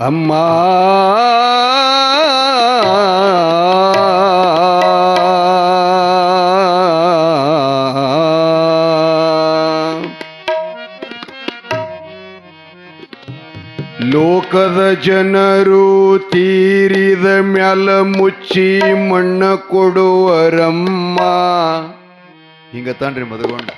ಅಮ್ಮ ಲೋಕದ ಜನರು ತೀರಿದ ಮ್ಯಾಲ ಮುಚ್ಚಿ ಮಣ್ಣ ಕೊಡುವರಮ್ಮ. ಹಿಂಗತಾನ್ರಿ ಮದಗೊಂಡ.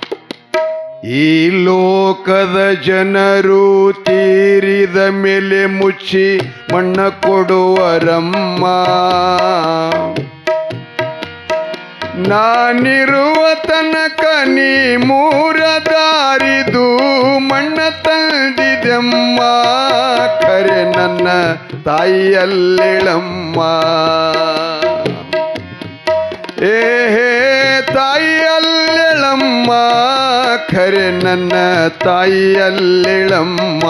ಈ ಲೋಕದ ಜನರು ತೀರಿದ ಮೇಲೆ ಮುಚ್ಚಿ ಮಣ್ಣ ಕೊಡುವರಮ್ಮ. ನಾನಿರುವ ತನಕ ನೀ ಮೂರ ದಾರಿದು ಮಣ್ಣ ತಂದಿದೆಮ್ಮ. ಕರೆ ನನ್ನ ತಾಯಿಯಲ್ಲಿಳಮ್ಮ. ಏಹೇ ತಾಯಿಯಲ್ಲಿಳಮ್ಮ. ಖರೆ ನನ್ನ ತಾಯಿಯಲ್ಲಿಳಮ್ಮ.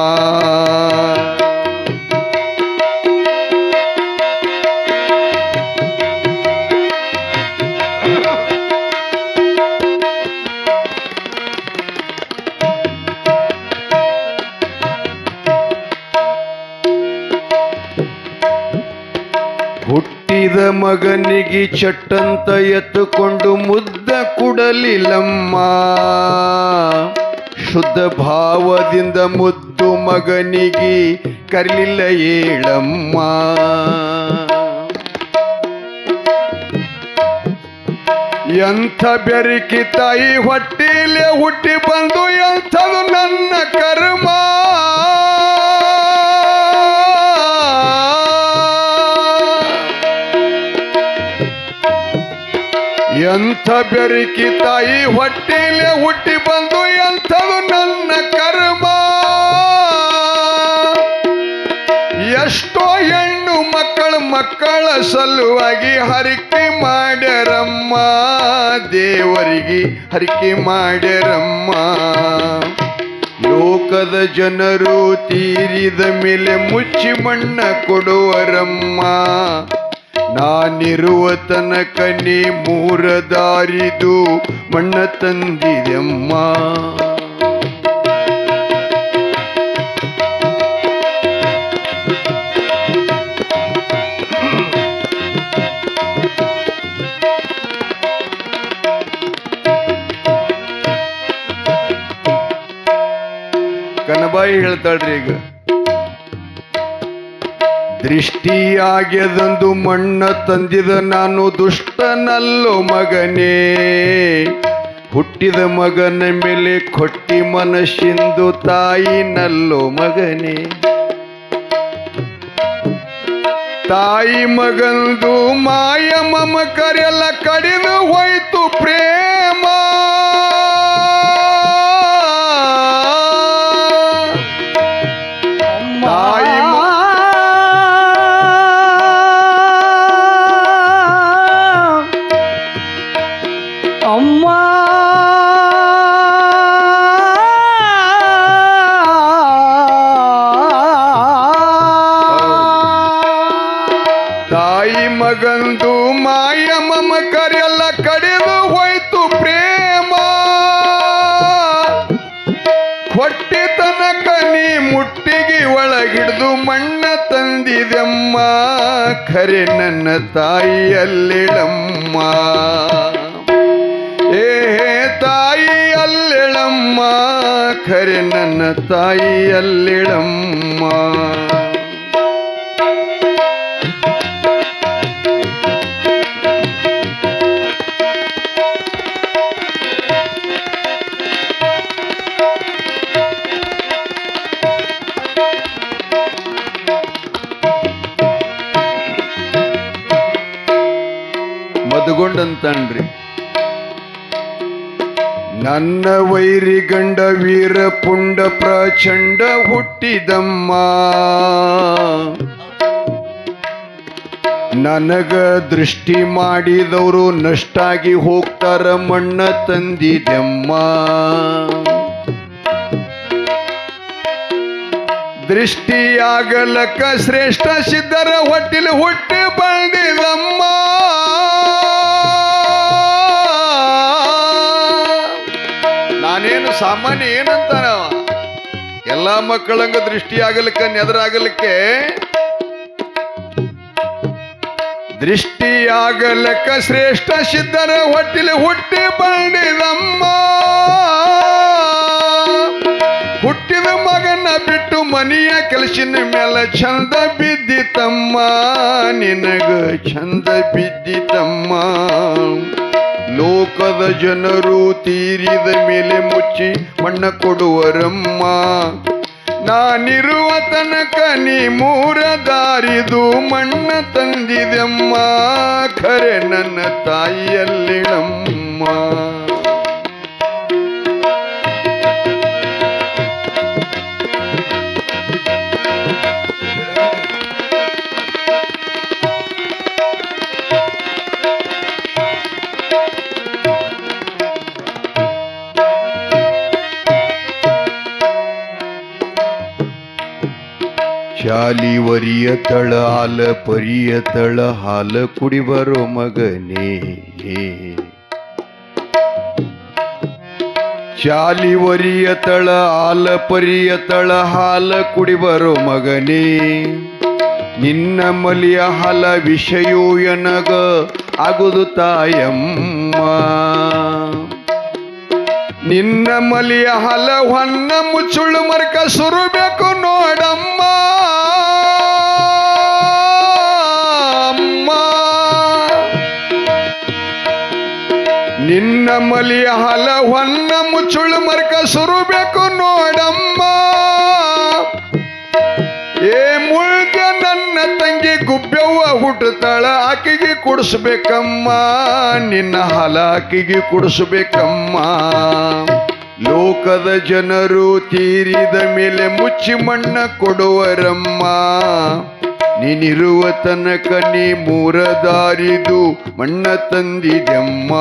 ಹುಟ್ಟಿದ ಮಗನಿಗೆ ಚಟ್ಟಂತ ಎತ್ತುಕೊಂಡು ಮುದ್ದ ಕುಡಲಿಲ್ಲಮ್ಮ. ಶುದ್ಧ ಭಾವದಿಂದ ಮುದ್ದು ಮಗನಿಗೆ ಕರಿಲಿಲ್ಲ ಏಳಮ್ಮ. ಎಂಥ ಬೆರಕಿ ತಾಯಿ ಹೊಟ್ಟಿಲೆ ಹುಟ್ಟಿ ಬಂದು ಎಂಥದು ನನ್ನ ಕರ್ಮ. ಎಂಥ ಬೆರಕಿ ತಾಯಿ ಹೊಟ್ಟಿಲೆ ಹುಟ್ಟಿ ಬಂದು ಎಂಥದು ನನ್ನ ಕರ್ಮ. ಎಷ್ಟೋ ಹೆಣ್ಣು ಮಕ್ಕಳ ಸಲುವಾಗಿ ಹರಕೆ ಮಾಡ್ಯಾರಮ್ಮ. ದೇವರಿಗೆ ಹರಕೆ ಮಾಡ್ಯಾರಮ್ಮ. ಲೋಕದ ಜನರು ತೀರಿದ ಮೇಲೆ ಮುಚ್ಚಿ ಮಣ್ಣ ಕೊಡುವರಮ್ಮ. ನಾನಿರುವ ತನಕ ನೀ ಮೂರ ದಾರಿದು ಮಣ್ಣ ತಂದಿದೆಮ್ಮ. ಕನಬಾಯಿ ಹೇಳ್ತಾಳ್ರಿ ಈಗ. ದೃಷ್ಟಿಯಾಗ್ಯದಂದು ಮಣ್ಣ ತಂದಿದ ನಾನು ದುಷ್ಟನಲ್ಲೋ ಮಗನೇ. ಹುಟ್ಟಿದ ಮಗನ ಮೇಲೆ ಕೊಟ್ಟಿ ಮನಸ್ಸಿಂದು ತಾಯಿನಲ್ಲೋ ಮಗನೇ. ತಾಯಿ ಮಗಂದು ಮಾಯ ಮಮಕರೆಲ್ಲ ಕಡಿದು ಹೋಯ್ತು ಪ್ರೇಮ. ತಾಯಿ ಮಗಂದು ಮಾಯ ಮಮಕರೆಲ್ಲ ಕಡಿದು ಹೋಯ್ತು ಪ್ರೇಮ. ಹೊಟ್ಟಿ ತನಕ ನೀ ಮುಟ್ಟಿಗೆ ಒಳಗಿಡ್ದು ಮಣ್ಣ ತಂದಿದೆಮ್ಮ. ಖರೆ ನನ್ನ ತಾಯಿಯಲ್ಲಿಳಮ್ಮ. ಏಹೇ ತಾಯಿಯಲ್ಲಿಳಮ್ಮ. ಖರೆ ನನ್ನ ತಾಯಿಯಲ್ಲಿಳಮ್ಮ. ಮದುಗೊಂಡಂತನ್ರಿ. ನನ್ನ ವೈರಿ ಗಂಡ ವೀರ ಪುಂಡ ಪ್ರಚಂಡ ಹುಟ್ಟಿದಮ್ಮ. ನನಗ ದೃಷ್ಟಿ ಮಾಡಿದವರು ನಷ್ಟಾಗಿ ಹೋಗ್ತಾರ ಮಣ್ಣ ತಂದಿದೆಮ್ಮ. ದೃಷ್ಟಿಯಾಗಲಕ್ಕ ಶ್ರೇಷ್ಠ ಸಿದ್ಧರ ಹೊಟ್ಟಿಲು ಹುಟ್ಟಿ ಬಂದಿದಮ್ಮ. ನಾನೇನು ಸಾಮಾನ್ಯ ಏನಂತಾನವ ಎಲ್ಲಾ ಮಕ್ಕಳಂಗ ದೃಷ್ಟಿ ಆಗಲಿಕ್ಕೆ ನೆದರಾಗಲಿಕ್ಕೆ ದೃಷ್ಟಿಯಾಗಲಕ್ಕ ಶ್ರೇಷ್ಠ ಸಿದ್ಧರ ಹೊಟ್ಟಿಲಿ ಹುಟ್ಟಿ ಬಂದಿದಮ್ಮ. ಹುಟ್ಟಿದ ಮಗನ ಬಿಟ್ಟು ಮನೆಯ ಕೆಲಸಿನ ಮೇಲೆ ಚಂದ ಬಿದ್ದಿತಮ್ಮ. ನಿನಗ ಚಂದ ಬಿದ್ದಿತಮ್ಮ. ಲೋಕದ ಜನರು ತೀರಿದ ಮೇಲೆ ಮುಚ್ಚಿ ಮಣ್ಣ ಕೊಡುವರಮ್ಮ. ನಾನಿರುವ ತನಕ ನೀ ಮೂರ ದಾರಿದು ಮಣ್ಣ ತಂದಿದೆಮ್ಮ. ಖರೆ ನನ್ನ ತಾಯಿಯಲ್ಲಿಳಮ್ಮ. ಶಾಲಿವರಿಯ ತಳ ಹಾಲ ಪರಿಯ ತಳ ಹಾಲ ಕುಡಿ ಬರೋ ಮಗನೇ. ಶಾಲಿವರಿಯ ತಳ ಹಾಲ ಪರಿಯ ತಳ ಹಾಲ ಕುಡಿ ಬರೋ ಮಗನೇ. ನಿನ್ನ ಮಲಿಯ ಹಲ ವಿಷಯೋ ಎನಗ ಆಗುದು ತಾಯಮ್ಮ. ನಿನ್ನ ಮಲಿಯ ಹಲ ಹೊನ್ನ ಮುಚ್ಚುಳು ಮರ್ಕ ಸುರಬೇಕು ನೋಡಮ್ಮ. ನಿನ್ನ ಮಲಿಯ ಹಲ ಹೊನ್ನ ಮುಚ್ಚುಳು ಮರ್ಕ ಸುರಬೇಕು ನೋಡಮ್ಮ. ಏ ಮುಳ್ಗ ನನ್ನ ತಂಗಿ ಗುಬ್ಬೆವ್ವ ಹುಟ್ಟುತ್ತಾಳ ಆಕಿಗೆ ಕುಡಿಸ್ಬೇಕಮ್ಮ. ನಿನ್ನ ಹಲ ಆಕಿಗೆ ಕುಡಿಸ್ಬೇಕಮ್ಮ. ಲೋಕದ ಜನರು ತೀರಿದ ಮೇಲೆ ಮುಚ್ಚಿ ಮಣ್ಣ ಕೊಡುವರಮ್ಮ. ನೀನಿರುವ ತನಕ ನೀ ಮೂರ ದಾರಿದು ಮಣ್ಣ ತಂದಿದೆಮ್ಮ.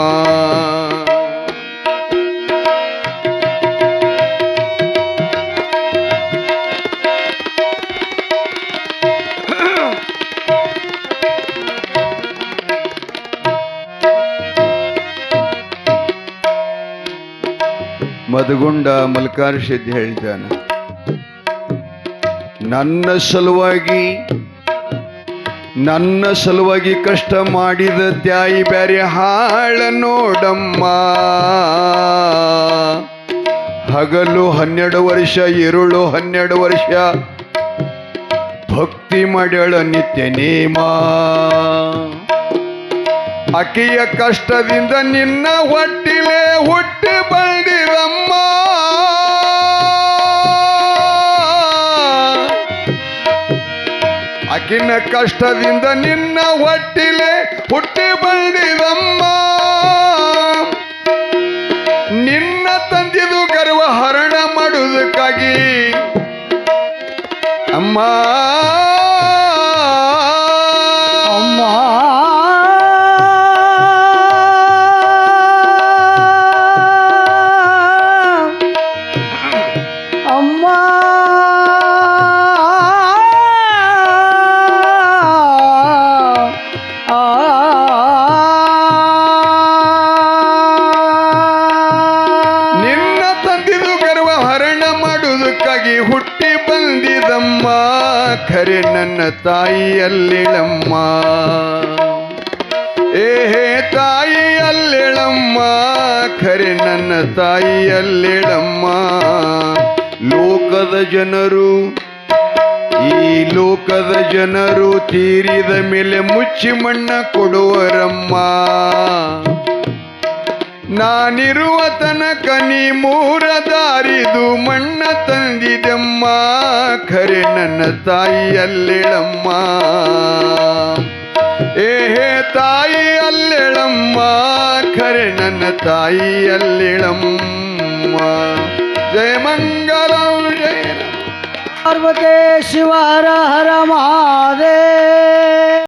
ಮದಗುಂಡ ಮಲ್ಕಾರ ಸಿದ್ಧ ಹೇಳಿದ್ದಾನ, ನನ್ನ ಸಲುವಾಗಿ ಕಷ್ಟ ಮಾಡಿದ ತ್ಯಾಯಿ ಬ್ಯಾರೆ ಹಾಳ ನೋಡಮ್ಮ. ಹಗಲು 12 ವರ್ಷ ಇರುಳು 12 ವರ್ಷ ಭಕ್ತಿ ಮಾಡ್ಯಾಳ ನಿತ್ಯ ನೇಮ. ಆಕೆಯ ಕಷ್ಟದಿಂದ ನಿನ್ನ ಹೊಟ್ಟಿಲೆ ಹುಟ್ಟಿ ಬಂದಿರಮ್ಮ. ಆಕಿನ ಕಷ್ಟದಿಂದ ನಿನ್ನ ಹೊಟ್ಟಿಲೆ ಹುಟ್ಟಿ ಬಂದಿರಮ್ಮ. ನಿನ್ನ ತಂದಿದು ಗರ್ವ ಹರಣ ಮಾಡುವುದಕ್ಕಾಗಿ ಅಮ್ಮ. ಹುಟ್ಟಿ ಬಂದಿದಮ್ಮ. ಖರೆ ನನ್ನ ತಾಯಿಯಲ್ಲಿಳಮ್ಮ. ಏಹೇ ತಾಯಿಯಲ್ಲಿಳಮ್ಮ. ಖರೆ ನನ್ನ ತಾಯಿಯಲ್ಲಿಳಮ್ಮ. ಲೋಕದ ಜನರು ತೀರಿದ ಮೇಲೆ ಮುಚ್ಚಿ ಮಣ್ಣ ಕೊಡುವರಮ್ಮ. ನಾನಿರುವ ತನಕ ನೀ ಮೂರ ದಾರಿದು ಮಣ್ಣ ತಂದಿದೆಮ್ಮ. ಖರೆ ನನ್ನ ತಾಯಿಯಲ್ಲಿಳಮ್ಮ. ಏಹೇ ತಾಯಿಯಲ್ಲಿಳಮ್ಮ. ಖರೆ ನನ್ನ ತಾಯಿಯಲ್ಲಿಳಮ್ಮ. ಜಯ ಮಂಗಲಂ ಜಯ ಪಾರ್ವತೇಶ್ವರ ಹರ ಮಹಾದೇವ.